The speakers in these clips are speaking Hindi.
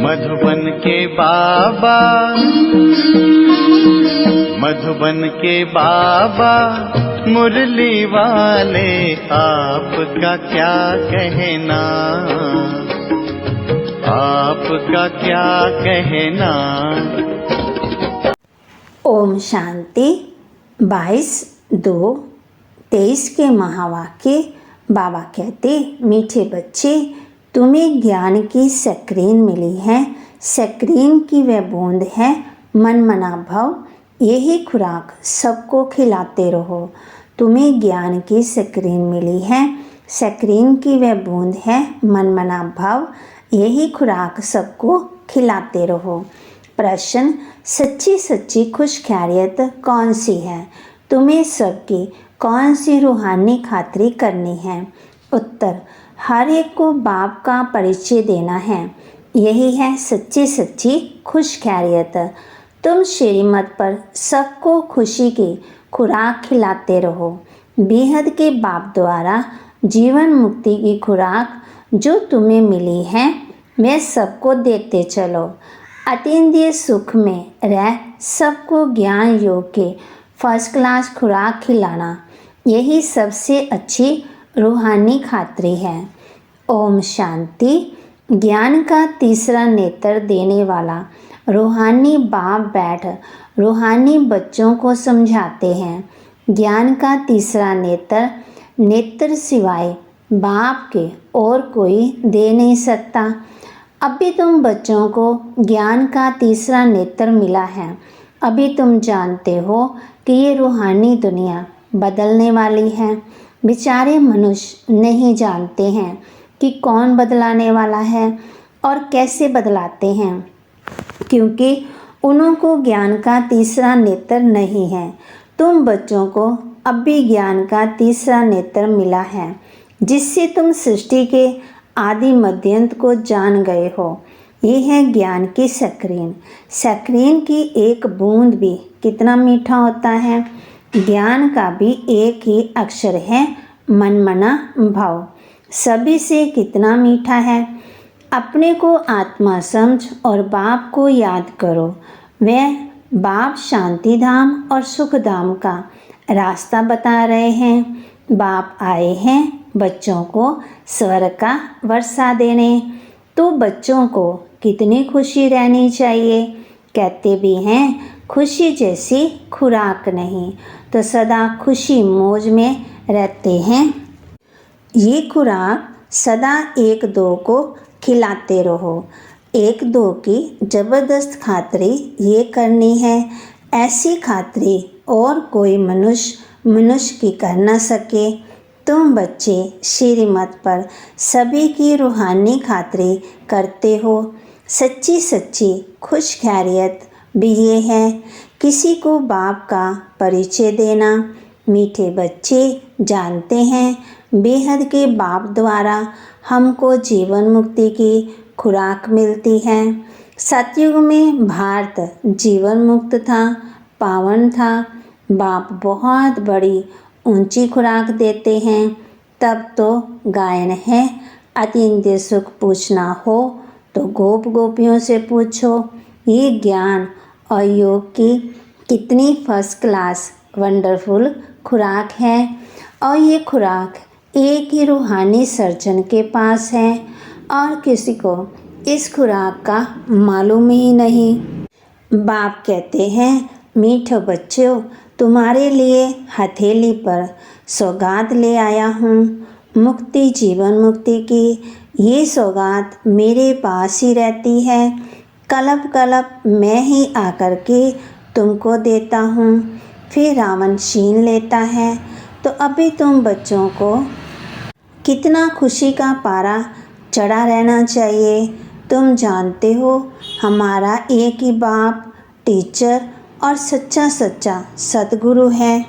मधुबन के बाबा, मधुबन के बाबा मुरली वाले, आपका क्या कहना, आपका क्या कहना। ओम शांति। 22/2/23 के महावाक्य। बाबा कहते, मीठे बच्चे, तुम्हें ज्ञान की स्क्रीन मिली है। स्क्रीन की वह बूंद है मन मना भव। यही खुराक सबको खिलाते रहो। तुम्हें ज्ञान की स्क्रीन मिली है। स्क्रीन की वह बूंद है मन मना भव। यही खुराक सबको खिलाते रहो। प्रश्न, सच्ची सच्ची खुशखैरियत कौन सी है? तुम्हें सबकी कौन सी रूहानी खातिरी करनी है? उत्तर, हर एक को बाप का परिचय देना है। यही है सच्ची सच्ची खुशखैरियत। तुम श्रीमत पर सबको खुशी की खुराक खिलाते रहो। बेहद के बाप द्वारा जीवन मुक्ति की खुराक जो तुम्हें मिली है वह सबको देते चलो। अतीन्द्रिय सुख में रह सबको ज्ञान योग के फर्स्ट क्लास खुराक खिलाना, यही सबसे अच्छी रूहानी खातिरी है। ओम शांति। ज्ञान का तीसरा नेत्र देने वाला रूहानी बाप बैठ रूहानी बच्चों को समझाते हैं। ज्ञान का तीसरा नेत्र सिवाय बाप के और कोई दे नहीं सकता। अभी तुम बच्चों को ज्ञान का तीसरा नेत्र मिला है। अभी तुम जानते हो कि ये रूहानी दुनिया बदलने वाली है। बेचारे मनुष्य नहीं जानते हैं कि कौन बदलाने वाला है और कैसे बदलाते हैं, क्योंकि उनको ज्ञान का तीसरा नेत्र नहीं है। तुम बच्चों को अब भी ज्ञान का तीसरा नेत्र मिला है, जिससे तुम सृष्टि के आदि मध्यंत को जान गए हो। ये है ज्ञान की स्क्रीन। स्क्रीन की एक बूंद भी कितना मीठा होता है। ज्ञान का भी एक ही अक्षर है, मन मना भाव। सभी से कितना मीठा है। अपने को आत्मा समझ और बाप को याद करो। वह बाप शांति धाम और सुख धाम का रास्ता बता रहे हैं। बाप आए हैं बच्चों को स्वर्ग का वर्षा देने। तो बच्चों को कितनी खुशी रहनी चाहिए। कहते भी हैं खुशी जैसी खुराक नहीं, तो सदा खुशी मौज में रहते हैं। ये खुराक सदा एक दो को खिलाते रहो। एक दो की ज़बरदस्त खातिरी ये करनी है। ऐसी खातिरी और कोई मनुष्य की कर न सके। तुम बच्चे श्रीमत पर सभी की रूहानी खातिरी करते हो। सच्ची सच्ची खुशखैरियत भी ये है किसी को बाप का परिचय देना। मीठे बच्चे जानते हैं बेहद के बाप द्वारा हमको जीवन मुक्ति की खुराक मिलती है। सतयुग में भारत जीवन मुक्त था, पावन था। बाप बहुत बड़ी ऊंची खुराक देते हैं। तब तो गायन है, अतीन्द्रिय सुख पूछना हो तो गोप गोपियों से पूछो। ये ज्ञान और योग की कितनी फर्स्ट क्लास वंडरफुल खुराक है। और ये खुराक एक ही रूहानी सर्जन के पास है और किसी को इस खुराक का मालूम ही नहीं। बाप कहते हैं, मीठो बच्चों, तुम्हारे लिए हथेली पर सौगात ले आया हूँ। मुक्ति, जीवन मुक्ति की ये सौगात मेरे पास ही रहती है। कलप कलप मैं ही आकर के तुमको देता हूँ। फिर रावण छीन लेता है। तो अभी तुम बच्चों को कितना खुशी का पारा चढ़ा रहना चाहिए। तुम जानते हो हमारा एक ही बाप, टीचर और सच्चा सतगुरु है,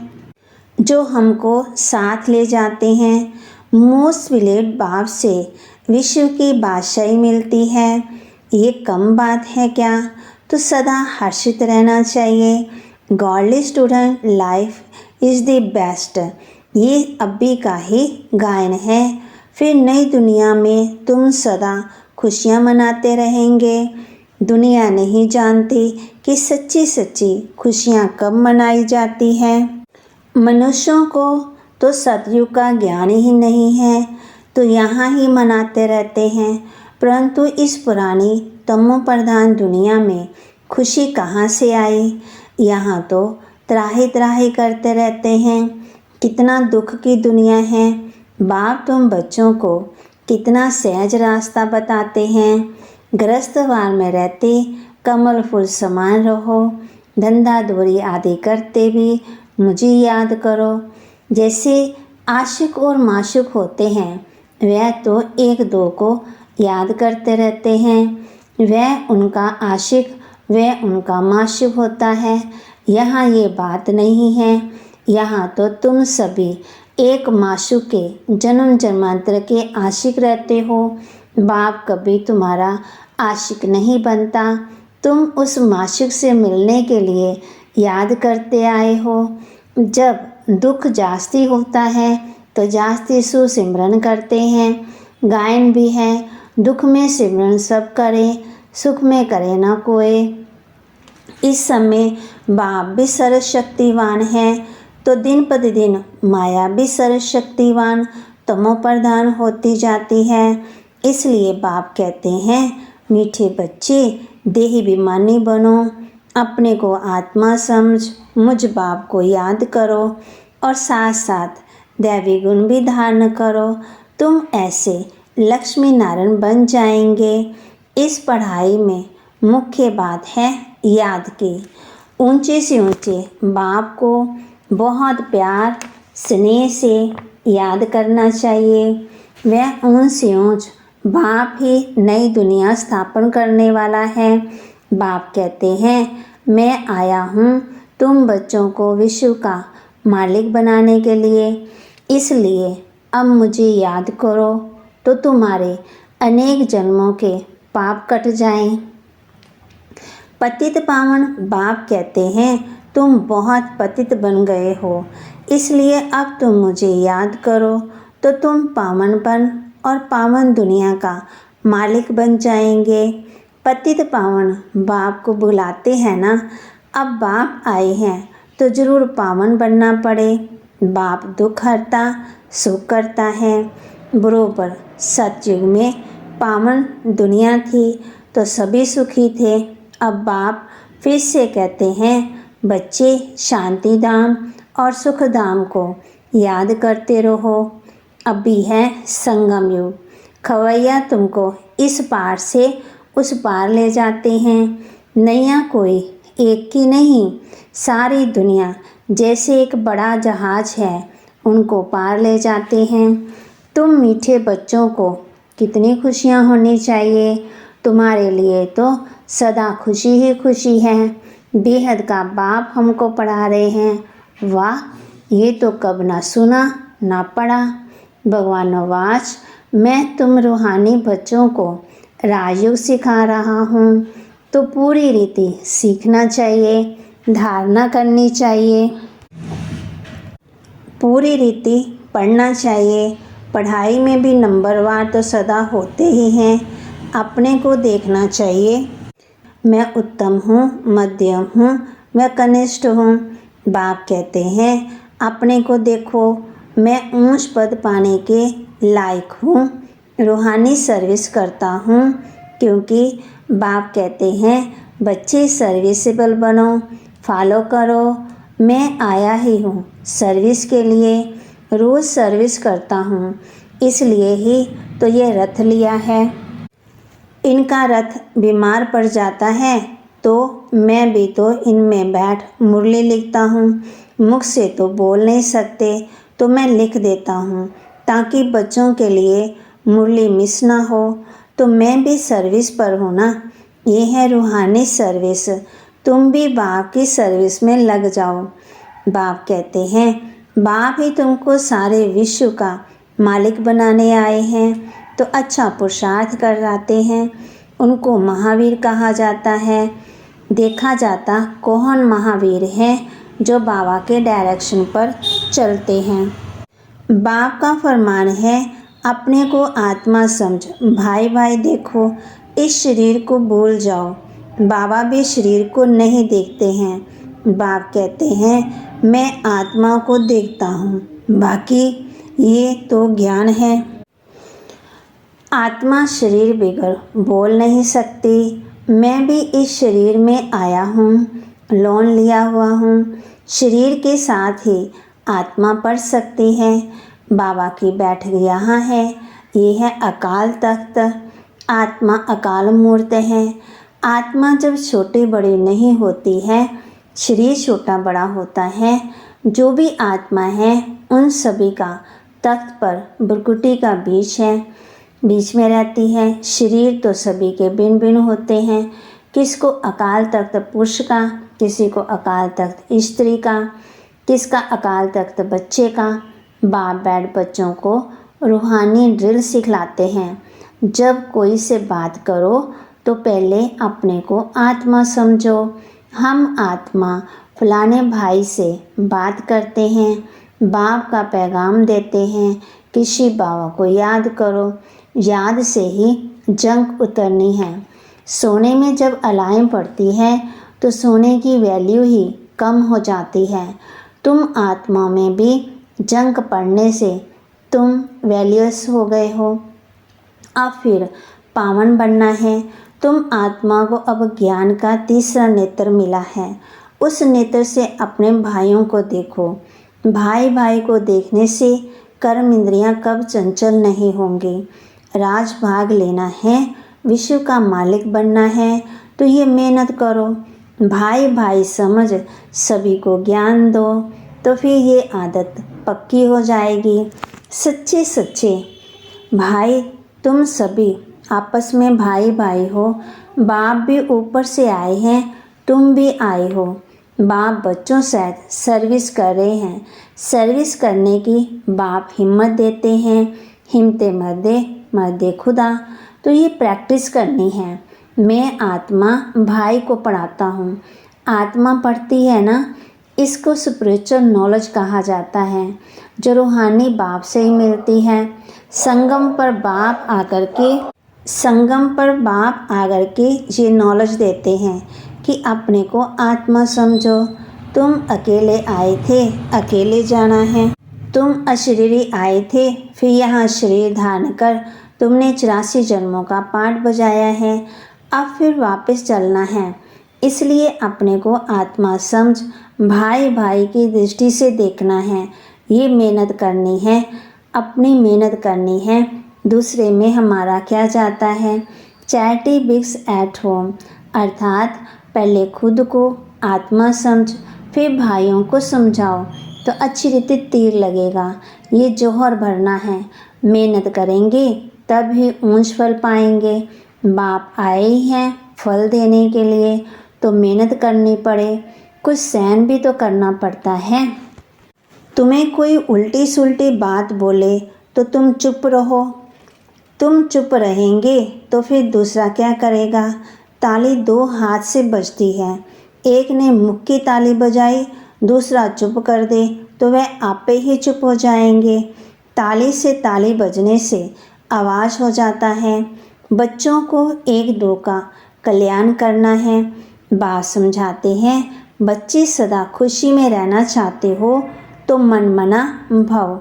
जो हमको साथ ले जाते हैं। मोस्ट विलेड बाप से विश्व की बादशाही मिलती है। ये कम बात है क्या? तो सदा हर्षित रहना चाहिए। Godly student life is the best. ये अभी का ही गायन है। फिर नई दुनिया में तुम सदा खुशियाँ मनाते रहेंगे। दुनिया नहीं जानती कि सच्ची सच्ची खुशियाँ कब मनाई जाती हैं। मनुष्यों को तो सतयुग का ज्ञान ही नहीं है, तो यहाँ ही मनाते रहते हैं। परंतु इस पुरानी तमो प्रधान दुनिया में खुशी कहाँ से आई? यहाँ तो त्राही त्राही करते रहते हैं। कितना दुख की दुनिया है। बाप तुम बच्चों को कितना सहज रास्ता बताते हैं। गृहस्थवार में रहते कमल फूल समान रहो। धंधा दूरी आदि करते भी मुझे याद करो। जैसे आशिक और माशूक होते हैं, वह तो एक दो को याद करते रहते हैं। वह उनका आशिक, वह उनका माशूक होता है। यहाँ ये बात नहीं है। यहाँ तो तुम सभी एक माशूक के जन्म जन्मांतर के आशिक रहते हो। बाप कभी तुम्हारा आशिक नहीं बनता। तुम उस माशूक से मिलने के लिए याद करते आए हो। जब दुख जास्ती होता है तो जास्ती सुसिमरन करते हैं। गायन भी है, दुख में सिमरन सब करे, सुख में करे ना कोई। इस समय बाप भी सर्वशक्तिवान है, तो दिन प्रतिदिन माया भी सर्वशक्तिवान तमो प्रधान होती जाती है। इसलिए बाप कहते हैं, मीठे बच्चे देहाभिमानी बनो, अपने को आत्मा समझ मुझ बाप को याद करो और साथ साथ दैवी गुण भी धारण करो। तुम ऐसे लक्ष्मी नारायण बन जाएंगे। इस पढ़ाई में मुख्य बात है याद की। ऊंचे से ऊंचे बाप को बहुत प्यार स्नेह से याद करना चाहिए। वह ऊंच से ऊंच बाप ही नई दुनिया स्थापन करने वाला है। बाप कहते हैं, मैं आया हूँ तुम बच्चों को विश्व का मालिक बनाने के लिए। इसलिए अब मुझे याद करो तो तुम्हारे अनेक जन्मों के पाप कट जाएं। पतित पावन बाप कहते हैं, तुम बहुत पतित बन गए हो, इसलिए अब तुम मुझे याद करो तो तुम पावनपन और पावन दुनिया का मालिक बन जाएंगे। पतित पावन बाप को बुलाते हैं ना। अब बाप आए हैं तो जरूर पावन बनना पड़े। बाप दुख हरता सुख करता है। बरोबर सतयुग में पावन दुनिया थी तो सभी सुखी थे। अब बाप फिर से कहते हैं, बच्चे शांति धाम और सुख धाम को याद करते रहो। अभी है संगम युग। खवैया तुमको इस पार से उस पार ले जाते हैं। नैया कोई एक की नहीं, सारी दुनिया जैसे एक बड़ा जहाज है, उनको पार ले जाते हैं। तुम मीठे बच्चों को कितनी खुशियाँ होनी चाहिए। तुम्हारे लिए तो सदा खुशी ही खुशी है। बेहद का बाप हमको पढ़ा रहे हैं। वाह, ये तो कब ना सुना ना पढ़ा। भगवान वाच, मैं तुम रूहानी बच्चों को राजयोग सिखा रहा हूँ, तो पूरी रीति सीखना चाहिए, धारणा करनी चाहिए, पूरी रीति पढ़ना चाहिए। पढ़ाई में भी नंबरवार तो सदा होते ही हैं। अपने को देखना चाहिए, मैं उत्तम हूँ, मध्यम हूँ, मैं कनिष्ठ हूँ। बाप कहते हैं, अपने को देखो, मैं ऊंच पद पाने के लायक हूँ। रूहानी सर्विस करता हूँ, क्योंकि बाप कहते हैं, बच्चे सर्विसेबल बनो, फॉलो करो। मैं आया ही हूँ सर्विस के लिए, रोज़ सर्विस करता हूँ, इसलिए ही तो ये रथ लिया है। इनका रथ बीमार पड़ जाता है तो मैं भी तो इनमें बैठ मुरली लिखता हूँ। मुख से तो बोल नहीं सकते तो मैं लिख देता हूँ, ताकि बच्चों के लिए मुरली मिस ना हो। तो मैं भी सर्विस पर हूँ ना। ये है रूहानी सर्विस। तुम भी बाप की सर्विस में लग जाओ। बाप कहते हैं, बाप ही तुमको सारे विश्व का मालिक बनाने आए हैं, तो अच्छा पुरुषार्थ कर जाते हैं। उनको महावीर कहा जाता है। देखा जाता कौन महावीर है जो बाबा के डायरेक्शन पर चलते हैं। बाप का फरमान है, अपने को आत्मा समझ। भाई भाई देखो, इस शरीर को भूल जाओ। बाबा भी शरीर को नहीं देखते हैं। बाप कहते हैं मैं आत्मा को देखता हूँ, बाकी ये तो ज्ञान है। आत्मा शरीर बिगर बोल नहीं सकती। मैं भी इस शरीर में आया हूँ, लोन लिया हुआ हूँ। शरीर के साथ ही आत्मा पढ़ सकती है। बाबा की बैठक यहाँ है, ये है अकाल तख्त। आत्मा अकाल मूर्त है। आत्मा जब छोटी बड़ी नहीं होती है, शरीर छोटा बड़ा होता है। जो भी आत्मा है उन सभी का तख्त पर भ्रुकुटी का बीच में रहती है। शरीर तो सभी के भिन्न भिन्न होते हैं। किसको अकाल तख्त पुरुष का, किसी को अकाल तख्त स्त्री का, किसका अकाल तख्त बच्चे का। बाप बैठ बच्चों को रूहानी ड्रिल सिखलाते हैं। जब कोई से बात करो तो पहले अपने को आत्मा समझो। हम आत्मा फलाने भाई से बात करते हैं, बाप का पैगाम देते हैं, किसी बाबा को याद करो। याद से ही जंग उतरनी है। सोने में जब अलार्म पड़ती है तो सोने की वैल्यू ही कम हो जाती है। तुम आत्मा में भी जंग पड़ने से तुम वैल्यूअस हो गए हो। अब फिर पावन बनना है। तुम आत्मा को अब ज्ञान का तीसरा नेत्र मिला है। उस नेत्र से अपने भाइयों को देखो। भाई भाई को देखने से कर्म इंद्रियां कब चंचल नहीं होंगी। राज भाग लेना है, विश्व का मालिक बनना है तो ये मेहनत करो। भाई भाई समझ सभी को ज्ञान दो तो फिर ये आदत पक्की हो जाएगी। सच्चे सच्चे भाई तुम सभी आपस में भाई भाई हो। बाप भी ऊपर से आए हैं, तुम भी आए हो। बाप बच्चों सहित सर्विस कर रहे हैं। सर्विस करने की बाप हिम्मत देते हैं। हिम्मते मर्दे खुदा। तो ये प्रैक्टिस करनी है। मैं आत्मा भाई को पढ़ाता हूँ। आत्मा पढ़ती है ना, इसको स्पिरिचुअल नॉलेज कहा जाता है, जो रूहानी बाप से ही मिलती है। संगम पर बाप आकर के ये नॉलेज देते हैं कि अपने को आत्मा समझो। तुम अकेले आए थे, अकेले जाना है। तुम अशरीरी आए थे, फिर यहाँ शरीर धारण कर तुमने 84 जन्मों का पाठ बजाया है। अब फिर वापस चलना है। इसलिए अपने को आत्मा समझ भाई भाई की दृष्टि से देखना है। ये मेहनत करनी है, अपनी मेहनत करनी है। दूसरे में हमारा क्या जाता है। चैरिटी बिग्स एट होम, अर्थात पहले खुद को आत्मा समझ, फिर भाइयों को समझाओ तो अच्छी रीति तीर लगेगा। ये जौहर भरना है। मेहनत करेंगे तब ही ऊंच फल पाएंगे। बाप आए ही हैं फल देने के लिए, तो मेहनत करनी पड़े, कुछ सहन भी तो करना पड़ता है। तुम्हें कोई उल्टी सुल्टी बात बोले तो तुम चुप रहो। तुम चुप रहेंगे तो फिर दूसरा क्या करेगा। ताली 2 हाथ से बजती है। एक ने मुख की ताली बजाई, दूसरा चुप कर दे तो वह आपे ही चुप हो जाएंगे। ताली से ताली बजने से आवाज़ हो जाता है। बच्चों को 1-2 का कल्याण करना है। बाप समझाते हैं, बच्चे सदा खुशी में रहना चाहते हो तो मन मना भव।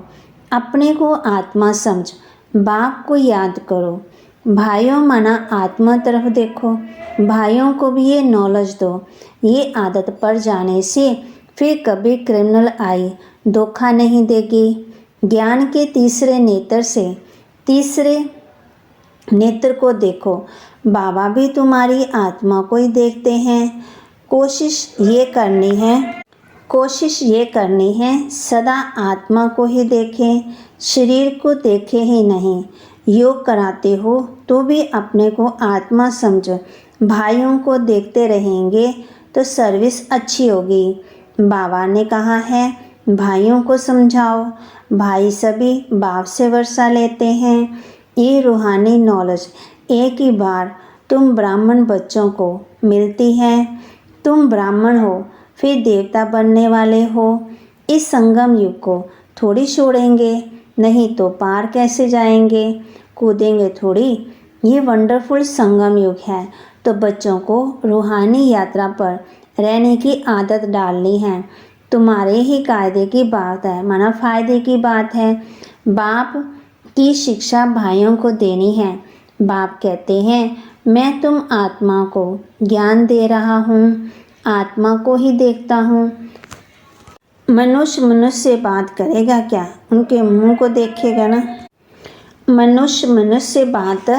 अपने को आत्मा समझ, बाप को याद करो। भाइयों मना आत्मा तरफ देखो। भाइयों को भी ये नॉलेज दो। ये आदत पड़ जाने से फिर कभी क्रिमिनल आई धोखा नहीं देगी। ज्ञान के तीसरे नेत्र को देखो। बाबा भी तुम्हारी आत्मा को ही देखते हैं। कोशिश ये करनी है सदा आत्मा को ही देखें, शरीर को देखे ही नहीं। योग कराते हो तो भी अपने को आत्मा समझो। भाइयों को देखते रहेंगे तो सर्विस अच्छी होगी। बाबा ने कहा है भाइयों को समझाओ। भाई सभी बाप से वर्षा लेते हैं। ये रूहानी नॉलेज एक ही बार तुम ब्राह्मण बच्चों को मिलती है। तुम ब्राह्मण हो, फिर देवता बनने वाले हो। इस संगम युग को थोड़ी छोड़ेंगे। नहीं तो पार कैसे जाएंगे, कूदेंगे थोड़ी। ये वंडरफुल संगम युग है, तो बच्चों को रूहानी यात्रा पर रहने की आदत डालनी है। तुम्हारे ही कायदे की बात है, माना फ़ायदे की बात है। बाप की शिक्षा भाइयों को देनी है। बाप कहते हैं, मैं तुम आत्मा को ज्ञान दे रहा हूँ, आत्मा को ही देखता हूँ। मनुष्य से बात करेगा क्या, उनके मुंह को देखेगा ना। मनुष्य से बात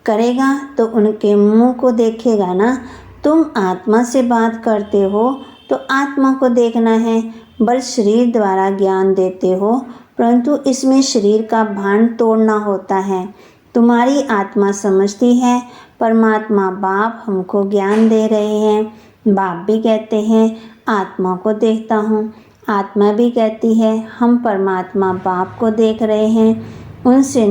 करेगा तो उनके मुंह को देखेगा ना। तुम आत्मा से बात करते हो तो आत्मा को देखना है। बल शरीर द्वारा ज्ञान देते हो, परंतु इसमें शरीर का भान तोड़ना होता है। तुम्हारी आत्मा समझती है परमात्मा बाप हमको ज्ञान दे रहे हैं। बाप भी कहते हैं आत्मा को देखता हूँ, आत्मा भी कहती है हम परमात्मा बाप को देख रहे हैं, उनसे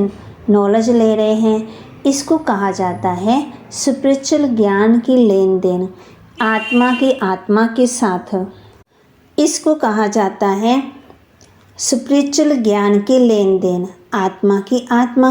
नॉलेज ले रहे हैं। इसको कहा जाता है स्पिरिचुअल ज्ञान की लेन देन, आत्मा के साथ। इसको कहा जाता है स्पिरिचुअल ज्ञान की लेन देन, आत्मा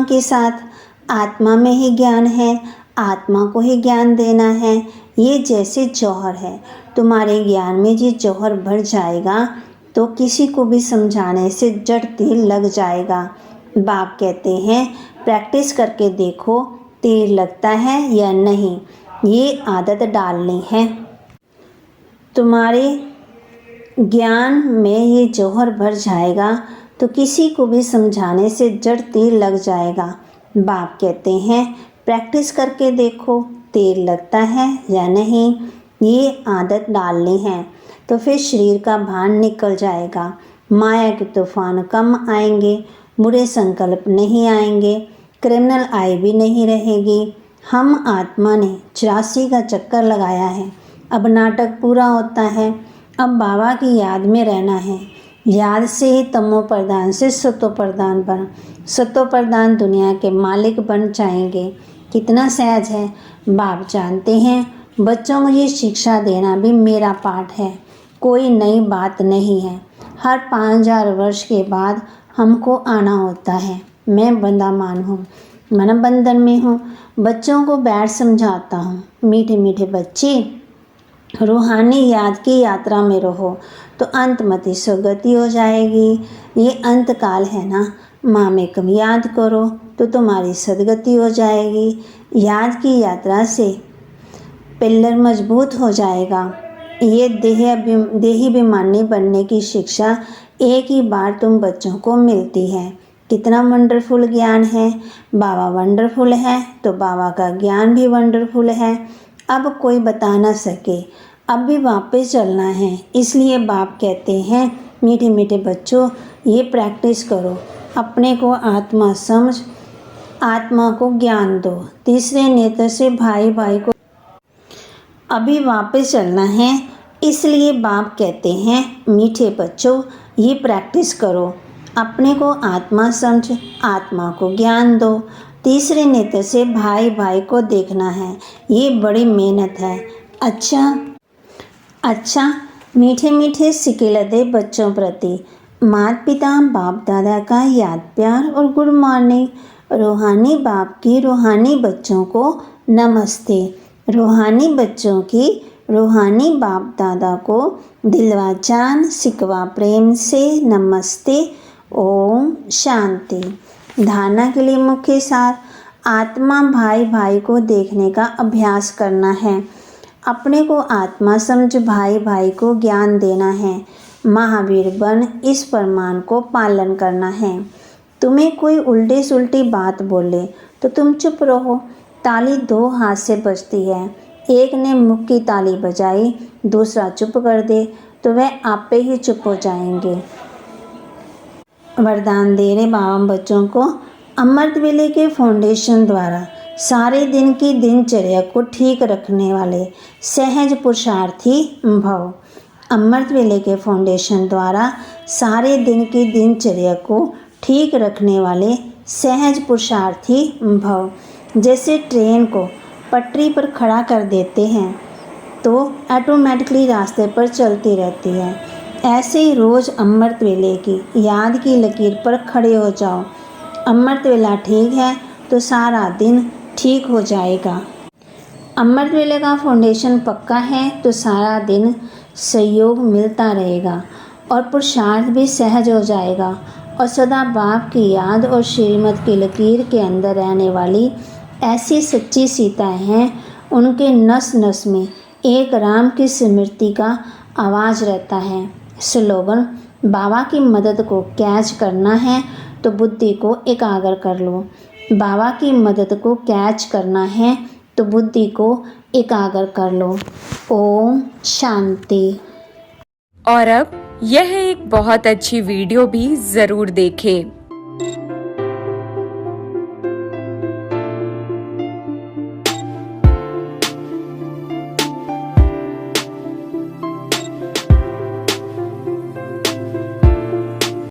के साथ। आत्मा में ही ज्ञान है, आत्मा को ही ज्ञान देना है। ये जैसे जौहर है, तुम्हारे ज्ञान में ये जौहर भर जाएगा तो किसी को भी समझाने से जड़ तीर लग जाएगा। बाप कहते हैं प्रैक्टिस करके देखो तीर लगता है या नहीं, ये आदत डालनी है। तुम्हारे ज्ञान में ये जौहर भर जाएगा तो किसी को भी समझाने से जड़ तीर लग जाएगा। बाप कहते हैं प्रैक्टिस करके देखो तीर लगता है या नहीं, ये आदत डालनी है, तो फिर शरीर का भान निकल जाएगा। माया के तूफान कम आएंगे, बुरे संकल्प नहीं आएंगे, क्रिमिनल आई भी नहीं रहेगी। हम आत्मा ने 84 का चक्कर लगाया है, अब नाटक पूरा होता है। अब बाबा की याद में रहना है। याद से ही तमो प्रधान से सतो प्रधान बन, सतो प्रधान दुनिया के मालिक बन जाएंगे। कितना सहज है। बाप जानते हैं बच्चों को ये शिक्षा देना भी मेरा पाठ है, कोई नई बात नहीं है। हर 5000 वर्ष के बाद हमको आना होता है। मैं बंदामान हूँ, मन बंधन में हूँ। बच्चों को बैठ समझाता हूँ, मीठे मीठे बच्चे रूहानी याद की यात्रा में रहो तो अंतमति सुगति हो जाएगी। ये अंत काल है ना, माँ में कम याद करो तो तुम्हारी सदगति हो जाएगी। याद की यात्रा से पिल्लर मजबूत हो जाएगा। ये देही अभिमानी बनने की शिक्षा एक ही बार तुम बच्चों को मिलती है। कितना वंडरफुल ज्ञान है। बाबा वंडरफुल है तो बाबा का ज्ञान भी वंडरफुल है। अब कोई बता ना सके, अब भी वापस चलना है। इसलिए बाप कहते हैं मीठे मीठे बच्चों ये प्रैक्टिस करो, अपने को आत्मा समझ, आत्मा को ज्ञान दो। तीसरे नेत्र से भाई भाई को अभी वापस चलना है। इसलिए बाप कहते हैं मीठे बच्चों ये प्रैक्टिस करो, अपने को आत्मा समझ, आत्मा को ज्ञान दो। तीसरे नेत्र से भाई भाई को देखना है, ये बड़ी मेहनत है। अच्छा मीठे मीठे सिकिलदे बच्चों प्रति माता पिता बाप दादा का याद प्यार और गुड मॉर्निंग। रूहानी बाप की रूहानी बच्चों को नमस्ते। रूहानी बच्चों की रूहानी बाप दादा को दिलवा जान सिकवा प्रेम से नमस्ते। ओम शांति। धारणा के लिए मुख्य सार, आत्मा भाई भाई को देखने का अभ्यास करना है। अपने को आत्मा समझ भाई भाई को ज्ञान देना है। महावीर बन इस फरमान को पालन करना है। तुम्हें कोई उल्टी सुल्टी बात बोले तो तुम चुप रहो। ताली 2 हाथ से बजती है, एक ने मुख की ताली बजाई, दूसरा चुप कर दे तो वह आपे ही चुप हो जाएंगे। वरदान दे रहे बाबा बच्चों को अमृत वेले के फाउंडेशन द्वारा सारे दिन की दिनचर्या को ठीक रखने वाले सहज पुरुषार्थी भव। अमृत वेले के फाउंडेशन द्वारा सारे दिन की दिनचर्या को ठीक रखने वाले सहज पुरुषार्थी भव। जैसे ट्रेन को पटरी पर खड़ा कर देते हैं तो ऑटोमेटिकली रास्ते पर चलती रहती है, ऐसे ही रोज़ अमृत वेले की याद की लकीर पर खड़े हो जाओ। अमृत वेला ठीक है तो सारा दिन ठीक हो जाएगा। अमृत वेले का फाउंडेशन पक्का है तो सारा दिन सहयोग मिलता रहेगा और पुरुषार्थ भी सहज हो जाएगा और सदा बाप की याद और श्रीमत की लकीर के अंदर रहने वाली ऐसी सच्ची सीताएं हैं, उनके नस नस में एक राम की स्मृति का आवाज़ रहता है। स्लोगन: बाबा की मदद को कैच करना है तो बुद्धि को एकाग्र कर लो। बाबा की मदद को कैच करना है तो बुद्धि को एकाग्र कर लो। ओम शांति। और अब यह एक बहुत अच्छी वीडियो भी ज़रूर देखें।